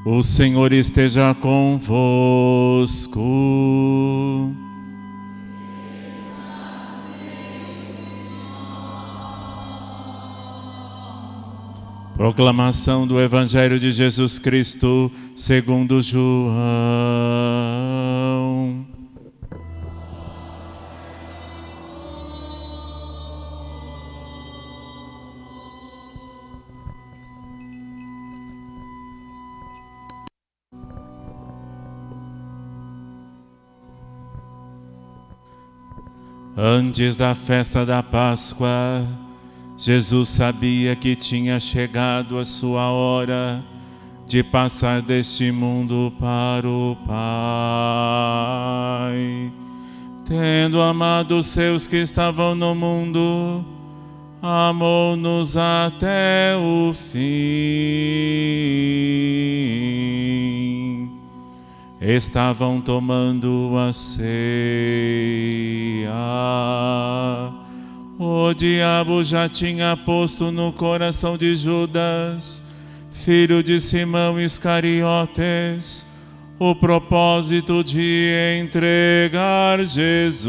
O Senhor esteja convosco. Proclamação do Evangelho de Jesus Cristo segundo João. Antes da festa da Páscoa, Jesus sabia que tinha chegado a sua hora de passar deste mundo para o Pai. Tendo amado os seus que estavam no mundo, amou-nos até o fim. Estavam tomando a ceia. O diabo já tinha posto no coração de Judas, filho de Simão Iscariotes, o propósito de entregar Jesus.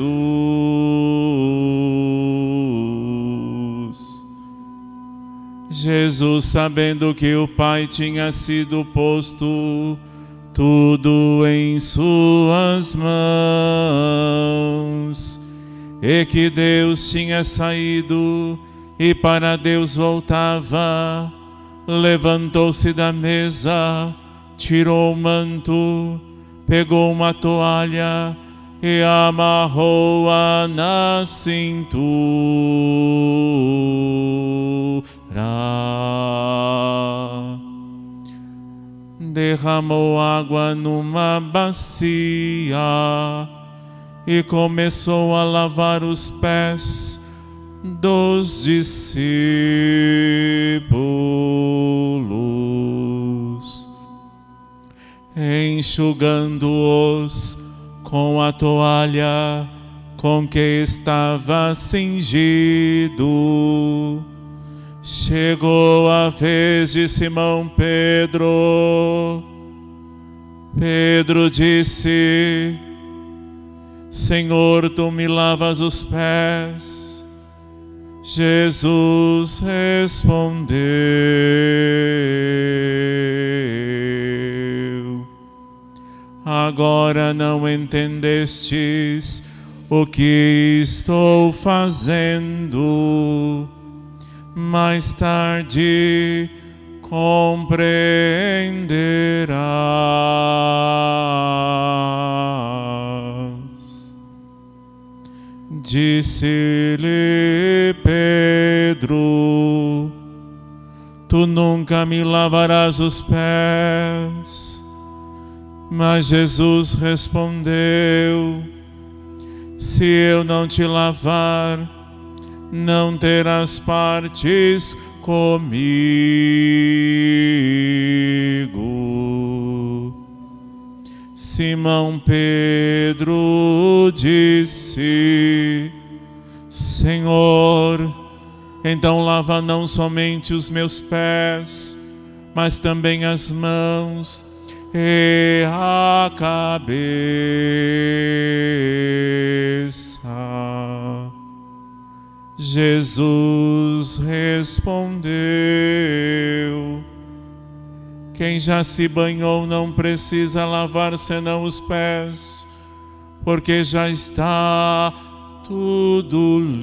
Jesus, sabendo que o Pai tinha sido posto tudo em suas mãos, e que Deus tinha saído e para Deus voltava, levantou-se da mesa, tirou o manto, pegou uma toalha e amarrou-a na cintura. Derramou água numa bacia e começou a lavar os pés dos discípulos, enxugando-os com a toalha com que estava cingido. Chegou a vez de Simão Pedro. Pedro disse: Senhor, tu me lavas os pés. Jesus respondeu: agora não entendestes o que estou fazendo. Mais tarde compreenderás. Disse-lhe Pedro: tu nunca me lavarás os pés. Mas Jesus respondeu: se eu não te lavar, não terás partes comigo. Simão Pedro disse: Senhor, então lava não somente os meus pés, mas também as mãos e a cabeça. Jesus respondeu: quem já se banhou não precisa lavar senão os pés, porque já está tudo limpo.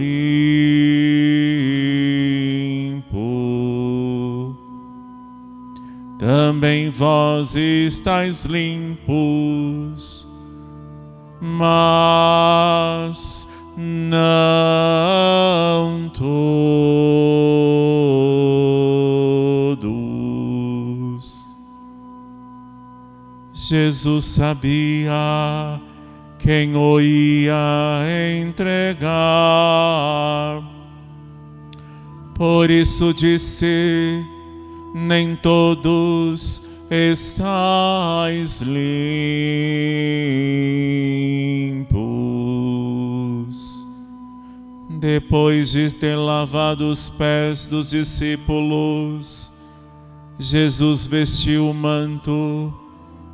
Também vós estáis limpos, mas não todos. Jesus sabia quem o ia entregar. Por isso disse: nem todos estáis limpos. Depois de ter lavado os pés dos discípulos, Jesus vestiu o manto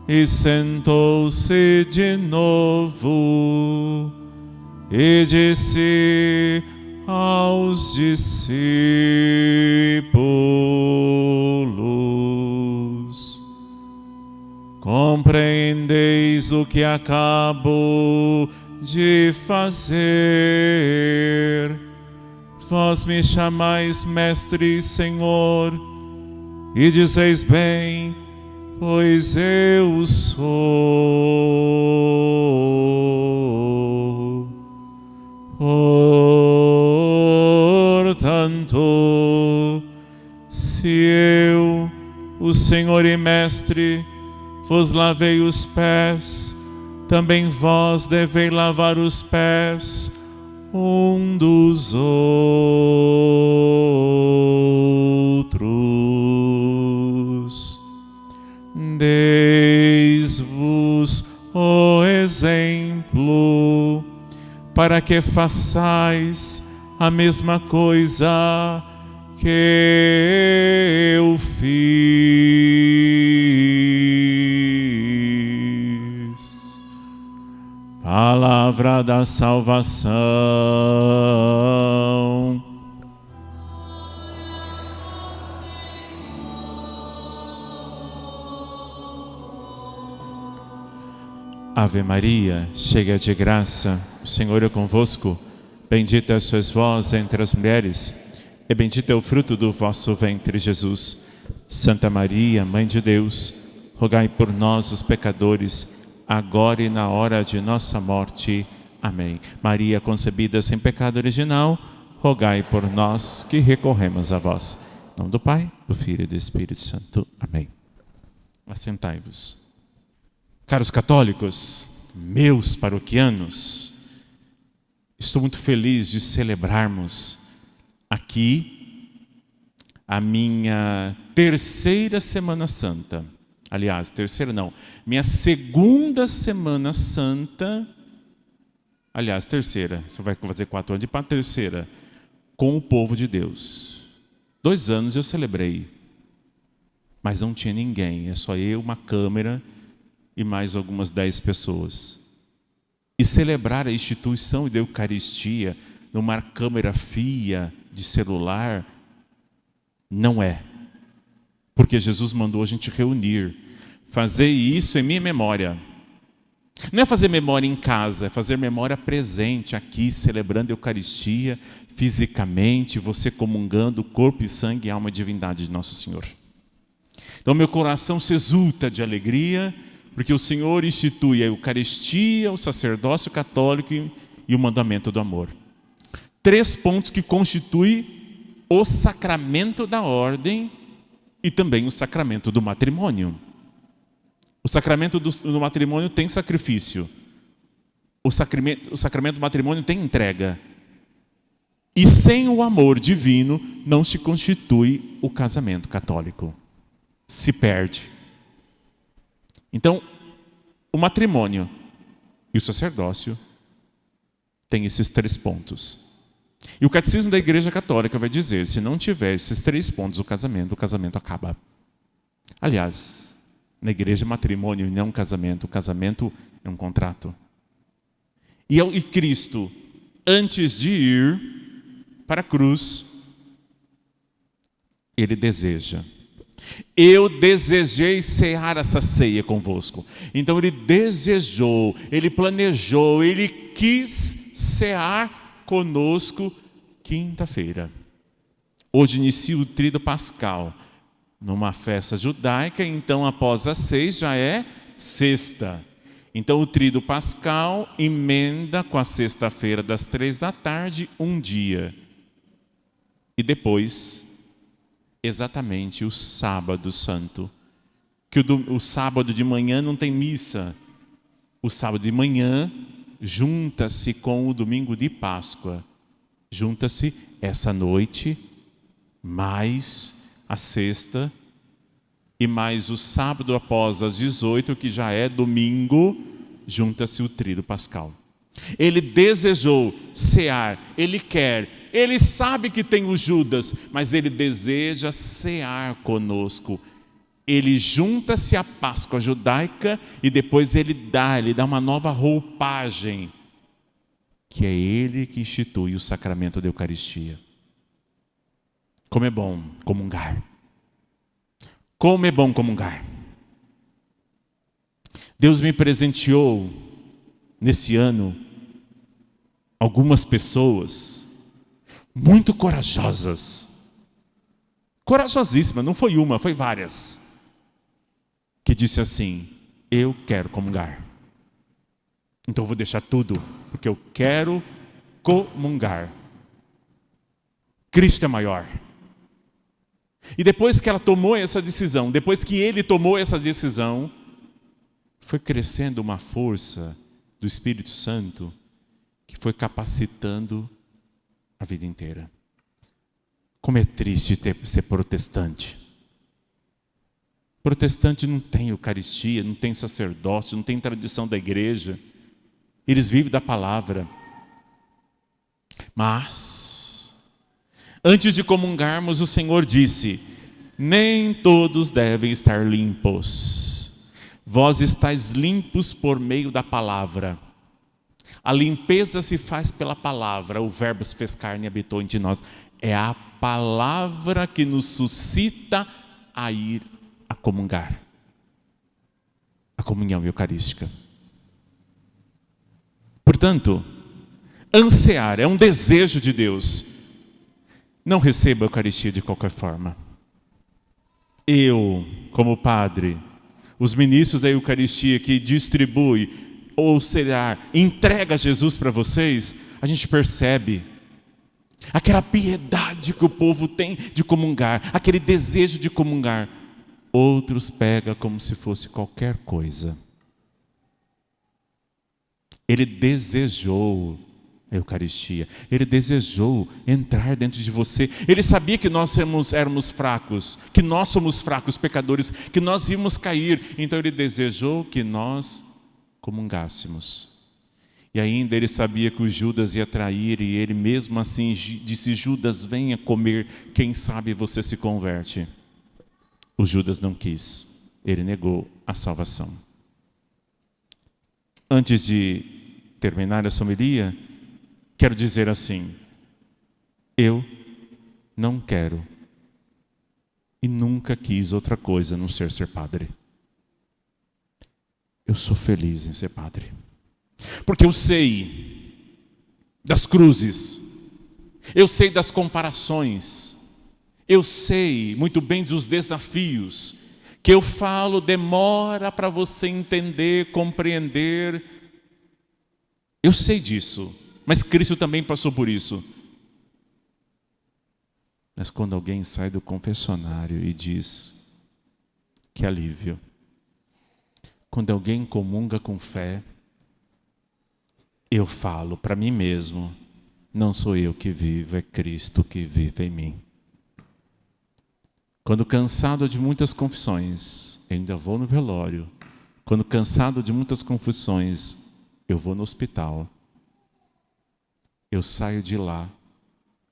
e sentou-se de novo e disse aos discípulos: compreendeis o que acabo de fazer? Vós me chamais mestre e Senhor, e dizeis bem, pois eu sou. Portanto, se eu, o Senhor e Mestre, vos lavei os pés, também vós deveis lavar os pés um dos outros. Deis-vos o exemplo, para que façais a mesma coisa que eu fiz. Palavra da salvação. Ave Maria, cheia de graça, o Senhor é convosco. Bendita sois vós entre as mulheres, e bendito é o fruto do vosso ventre, Jesus. Santa Maria, Mãe de Deus, rogai por nós, os pecadores, agora e na hora de nossa morte. Amém. Maria, concebida sem pecado original, rogai por nós que recorremos a vós. Em nome do Pai, do Filho e do Espírito Santo. Amém. Assentai-vos. Caros católicos, meus paroquianos, estou muito feliz de celebrarmos aqui a minha terceira Semana Santa. Aliás, terceira não, minha segunda Semana Santa. Aliás, terceira, você vai fazer 4 anos, para a terceira, com o povo de Deus. 2 anos eu celebrei, mas não tinha ninguém, é só eu, uma câmera e mais algumas 10 pessoas. E celebrar a instituição da Eucaristia numa câmera fria de celular não é. Porque Jesus mandou a gente reunir, fazer isso em minha memória. Não é fazer memória em casa, é fazer memória presente aqui, celebrando a Eucaristia, fisicamente, você comungando o corpo e sangue e alma e divindade de Nosso Senhor. Então meu coração se exulta de alegria, porque o Senhor institui a Eucaristia, o sacerdócio católico e o mandamento do amor. 3 pontos que constituem o sacramento da ordem e também o sacramento do matrimônio. O sacramento do matrimônio tem sacrifício. O sacramento do matrimônio tem entrega. E sem o amor divino não se constitui o casamento católico. Se perde. Então, o matrimônio e o sacerdócio têm esses 3 pontos. E o catecismo da Igreja Católica vai dizer, se não tiver esses 3 pontos, o casamento acaba. Aliás, na igreja matrimônio não é um casamento, o casamento é um contrato. E Cristo, antes de ir para a cruz, Ele deseja. Eu desejei cear essa ceia convosco. Então Ele desejou, Ele planejou, Ele quis cear conosco quinta-feira. Hoje inicia o tríduo pascal, numa festa judaica, então após a 6 já é sexta. Então o tríduo pascal emenda com a sexta-feira das 3 da tarde um dia. E depois, exatamente o sábado santo, que o sábado de manhã não tem missa. O sábado de manhã junta-se com o domingo de Páscoa. Junta-se essa noite, mais a sexta, e mais o sábado após as 18, que já é domingo, junta-se o tríduo pascal. Ele desejou cear, Ele quer, Ele sabe que tem o Judas, mas Ele deseja cear conosco ele junta-se à Páscoa judaica e depois ele dá uma nova roupagem, que é ele que institui o sacramento da Eucaristia. Como é bom comungar. Como é bom comungar. Deus me presenteou nesse ano algumas pessoas muito corajosas. Corajosíssimas, não foi uma, foi várias. Que disse assim: eu quero comungar. Então eu vou deixar tudo, porque eu quero comungar. Cristo é maior. E depois que ela tomou essa decisão, depois que ele tomou essa decisão, foi crescendo uma força do Espírito Santo que foi capacitando a vida inteira. Como é triste ser protestante. Protestante não tem Eucaristia, não tem sacerdócio, não tem tradição da igreja. Eles vivem da palavra. Mas, antes de comungarmos, o Senhor disse: nem todos devem estar limpos. Vós estáis limpos por meio da palavra. A limpeza se faz pela palavra. O Verbo se fez carne e habitou entre nós. É a palavra que nos suscita a ir a comungar. A comunhão eucarística. Portanto, ansiar é um desejo de Deus. Não receba a Eucaristia de qualquer forma. Eu, como padre, os ministros da Eucaristia que distribui, ou será, entrega Jesus para vocês, a gente percebe aquela piedade que o povo tem de comungar, aquele desejo de comungar. Outros pegam como se fosse qualquer coisa. Ele desejou a Eucaristia, ele desejou entrar dentro de você. Ele sabia que nós éramos fracos, que nós somos fracos, pecadores, que nós íamos cair. Então ele desejou que nós comungássemos. E ainda ele sabia que o Judas ia trair, e ele mesmo assim disse: Judas, venha comer, quem sabe você se converte. O Judas não quis, ele negou a salvação. Antes de terminar essa homilia, quero dizer assim: eu não quero e nunca quis outra coisa a não ser padre. Eu sou feliz em ser padre, porque eu sei das cruzes, eu sei das comparações, eu sei muito bem dos desafios que eu falo, demora para você entender, compreender. Eu sei disso, mas Cristo também passou por isso. Mas quando alguém sai do confessionário e diz: que alívio. Quando alguém comunga com fé, eu falo para mim mesmo: não sou eu que vivo, é Cristo que vive em mim. Quando cansado de muitas confissões, eu ainda vou no velório. Quando cansado de muitas confissões, eu vou no hospital. Eu saio de lá,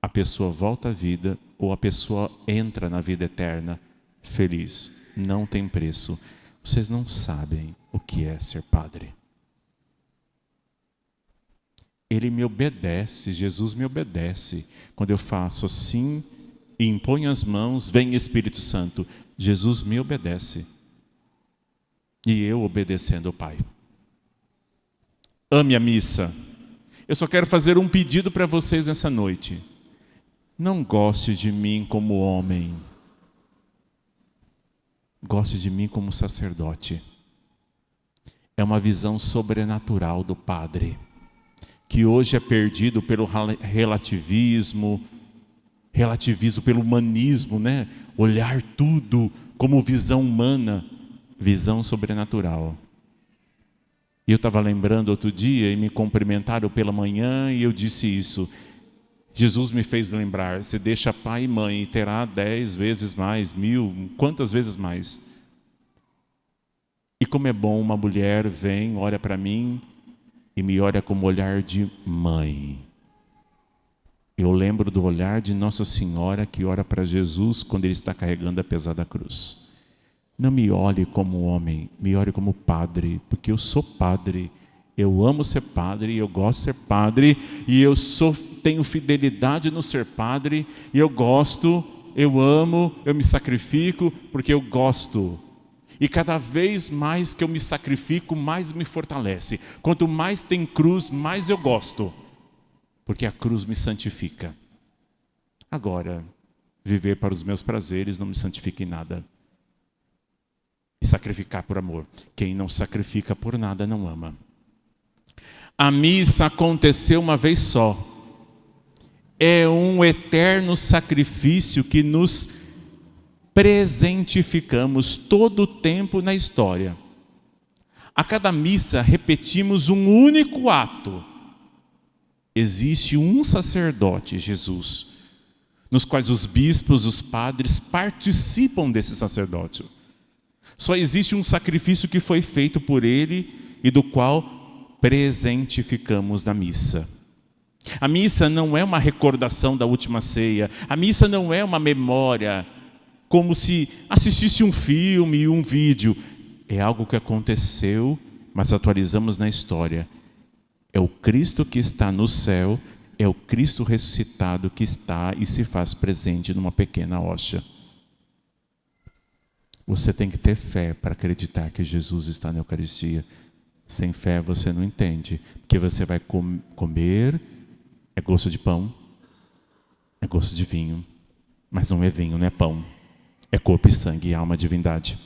a pessoa volta à vida ou a pessoa entra na vida eterna feliz. Não tem preço. Vocês não sabem o que é ser padre. Ele me obedece, Jesus me obedece. Quando eu faço assim e imponho as mãos, vem Espírito Santo. Jesus me obedece. E eu obedecendo ao Pai. Ame a missa. Eu só quero fazer um pedido para vocês nessa noite. Não goste de mim como homem. Goste de mim como sacerdote. É uma visão sobrenatural do Padre, que hoje é perdido pelo relativismo, pelo humanismo, né? Olhar tudo como visão humana, visão sobrenatural. E eu estava lembrando outro dia e me cumprimentaram pela manhã e eu disse isso. Jesus me fez lembrar: você deixa pai e mãe e terá 10 vezes mais, 1000, quantas vezes mais. E como é bom uma mulher vem, olha para mim e me olha como olhar de mãe. Eu lembro do olhar de Nossa Senhora que ora para Jesus quando ele está carregando a pesada cruz. Não me olhe como homem, me olhe como padre, porque eu sou padre. Eu amo ser padre, eu gosto de ser padre, e tenho fidelidade no ser padre, e eu gosto, eu amo, eu me sacrifico, porque eu gosto. E cada vez mais que eu me sacrifico, mais me fortalece. Quanto mais tem cruz, mais eu gosto, porque a cruz me santifica. Agora, viver para os meus prazeres não me santifica em nada. E sacrificar por amor. Quem não sacrifica por nada não ama. A missa aconteceu uma vez só. É um eterno sacrifício que nos presentificamos todo o tempo na história. A cada missa repetimos um único ato. Existe um sacerdote, Jesus, nos quais os bispos, os padres participam desse sacerdócio. Só existe um sacrifício que foi feito por ele e do qual presentificamos na missa. A missa não é uma recordação da última ceia. A missa não é uma memória, como se assistisse um filme, um vídeo. É algo que aconteceu, mas atualizamos na história. É o Cristo que está no céu, é o Cristo ressuscitado que está e se faz presente numa pequena hóstia. Você tem que ter fé para acreditar que Jesus está na Eucaristia. Sem fé você não entende, porque você vai comer, é gosto de pão, é gosto de vinho, mas não é vinho, não é pão, é corpo e sangue, alma e divindade.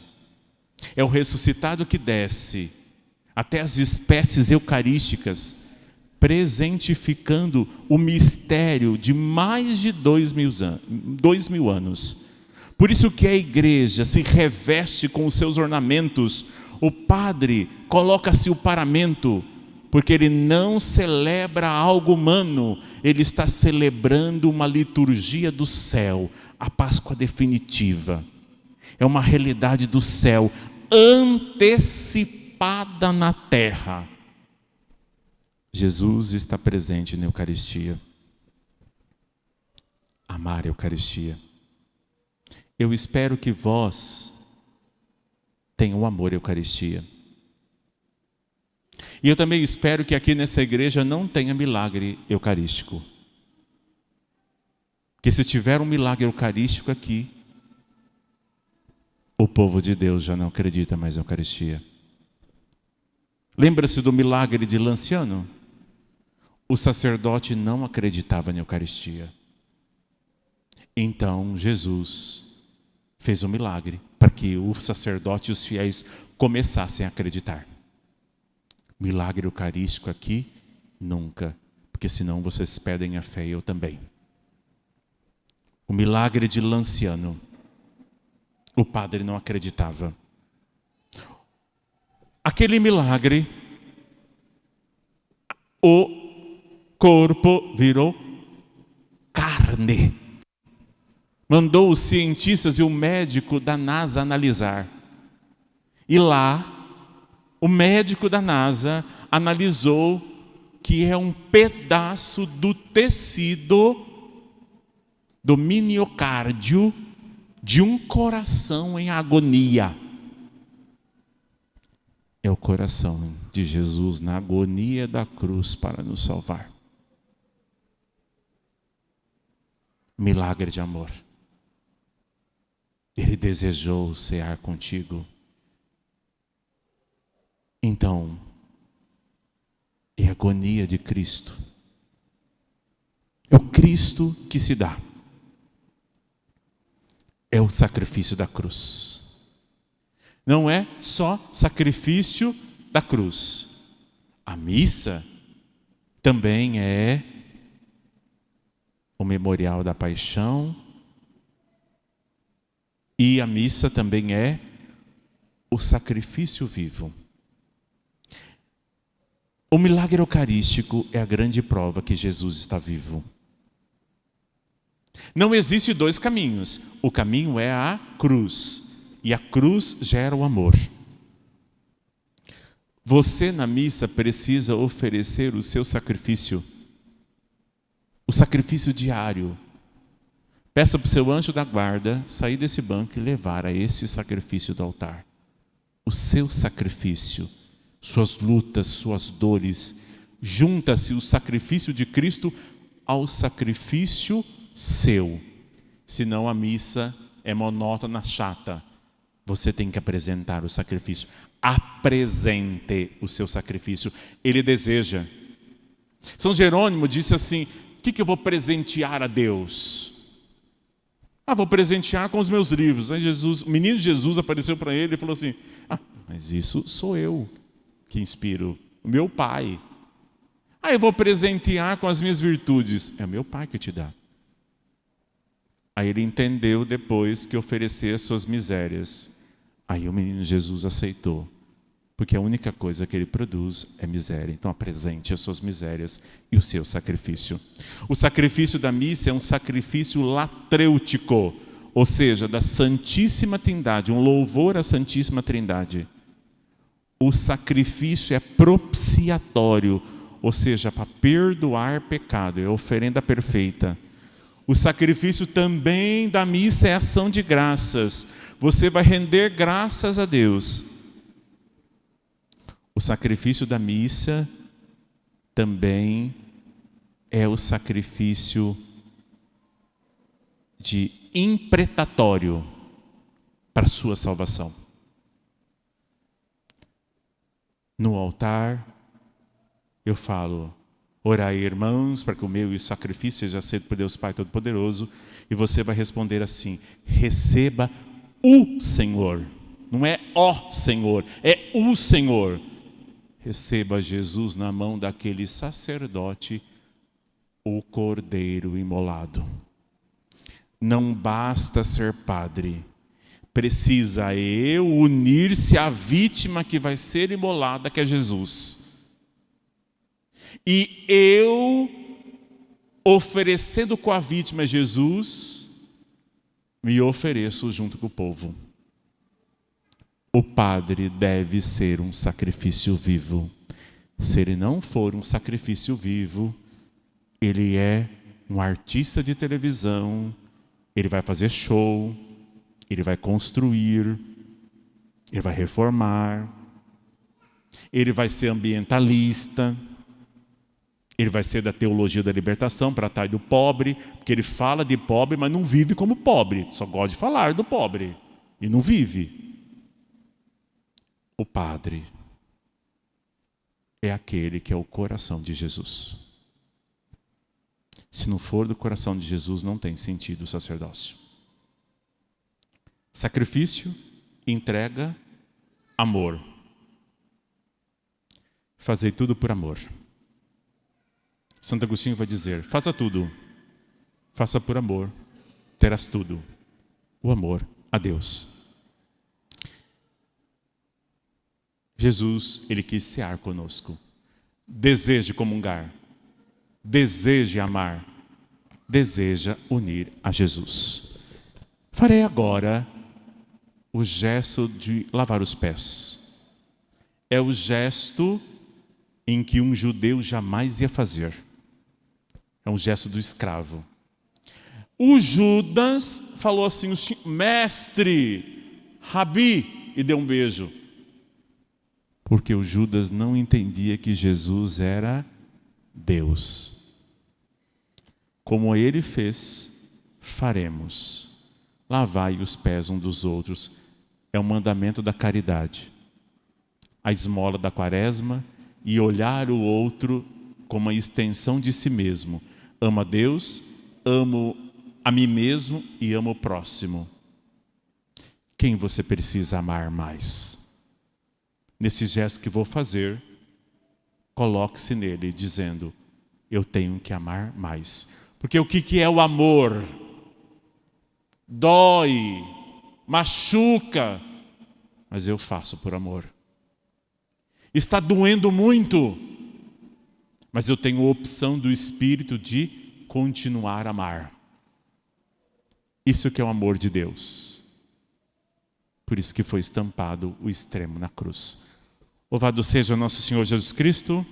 É o ressuscitado que desce até as espécies eucarísticas, presentificando o mistério de mais de 2000 anos. Por isso que a igreja se reveste com os seus ornamentos. O padre coloca-se o paramento, porque ele não celebra algo humano, ele está celebrando uma liturgia do céu, a Páscoa definitiva. É uma realidade do céu, antecipada na terra. Jesus está presente na Eucaristia. Amar a Eucaristia. Eu espero que vós tenham amor à Eucaristia. E eu também espero que aqui nessa igreja não tenha milagre eucarístico. Porque se tiver um milagre eucarístico aqui, o povo de Deus já não acredita mais na Eucaristia. Lembra-se do milagre de Lanciano? O sacerdote não acreditava na Eucaristia. Então Jesus fez um milagre para que o sacerdote e os fiéis começassem a acreditar. Milagre eucarístico aqui? Nunca, porque senão vocês perdem a fé e eu também. O milagre de Lanciano, o padre não acreditava. Aquele milagre, o corpo virou carne. Mandou os cientistas e o médico da NASA analisar. E lá, o médico da NASA analisou que é um pedaço do tecido do miocárdio de um coração em agonia. É o coração de Jesus na agonia da cruz para nos salvar. Milagre de amor. Ele desejou cear contigo. Então, é a agonia de Cristo. É o Cristo que se dá. É o sacrifício da cruz. Não é só sacrifício da cruz. A missa também é o memorial da paixão. E a missa também é o sacrifício vivo. O milagre eucarístico é a grande prova que Jesus está vivo. Não existe dois caminhos. O caminho é a cruz. E a cruz gera o amor. Você na missa precisa oferecer o seu sacrifício. O sacrifício diário. Peça para o seu anjo da guarda sair desse banco e levar a esse sacrifício do altar. O seu sacrifício, suas lutas, suas dores, junta-se o sacrifício de Cristo ao sacrifício seu. Senão a missa é monótona, chata. Você tem que apresentar o sacrifício. Apresente o seu sacrifício. Ele deseja. São Jerônimo disse assim: o que eu vou presentear a Deus? Vou presentear com os meus livros. Aí o menino Jesus apareceu para ele e falou assim: mas isso sou eu que inspiro, o meu Pai. Eu vou presentear com as minhas virtudes. É o meu Pai que te dá. Aí ele entendeu depois que oferecer as suas misérias. Aí o menino Jesus aceitou, porque a única coisa que ele produz é miséria. Então apresente as suas misérias e o seu sacrifício. O sacrifício da missa é um sacrifício latrêutico, ou seja, da Santíssima Trindade, um louvor à Santíssima Trindade. O sacrifício é propiciatório, ou seja, para perdoar pecado, é a oferenda perfeita. O sacrifício também da missa é ação de graças. Você vai render graças a Deus. O sacrifício da missa também é o sacrifício de imprecatório para a sua salvação. No altar, eu falo: orai, irmãos, para que o meu sacrifício seja aceito por Deus Pai Todo-Poderoso. E você vai responder assim: receba o Senhor. Não é ó Senhor, é o Senhor. Receba Jesus na mão daquele sacerdote, o Cordeiro imolado. Não basta ser padre. Precisa eu unir-se à vítima que vai ser imolada, que é Jesus. E eu, oferecendo com a vítima Jesus, me ofereço junto com o povo. O padre deve ser um sacrifício vivo. Se ele não for um sacrifício vivo, ele é um artista de televisão, ele vai fazer show, ele vai construir, ele vai reformar, ele vai ser ambientalista, ele vai ser da teologia da libertação para trás do pobre, porque ele fala de pobre, mas não vive como pobre, só gosta de falar do pobre e não vive. O padre é aquele que é o coração de Jesus. Se não for do coração de Jesus, não tem sentido o sacerdócio. Sacrifício, entrega, amor. Fazei tudo por amor. Santo Agostinho vai dizer: faça tudo, faça por amor, terás tudo. O amor a Deus. Jesus, ele quis cear conosco. Deseje comungar, deseje amar, deseja unir a Jesus. Farei agora o gesto de lavar os pés. É o gesto em que um judeu jamais ia fazer. É um gesto do escravo. O Judas falou assim: mestre, rabi, e deu um beijo. Porque o Judas não entendia que Jesus era Deus. Como ele fez, faremos. Lavai os pés um dos outros. É um mandamento da caridade. A esmola da quaresma e olhar o outro como uma extensão de si mesmo. Amo a Deus, amo a mim mesmo e amo o próximo. Quem você precisa amar mais? Nesse gesto que vou fazer, coloque-se nele dizendo: eu tenho que amar mais. Porque o que é o amor? Dói, machuca, mas eu faço por amor. Está doendo muito, mas eu tenho a opção do Espírito de continuar a amar. Isso que é o amor de Deus. Por isso que foi estampado o extremo na cruz. Louvado seja nosso Senhor Jesus Cristo.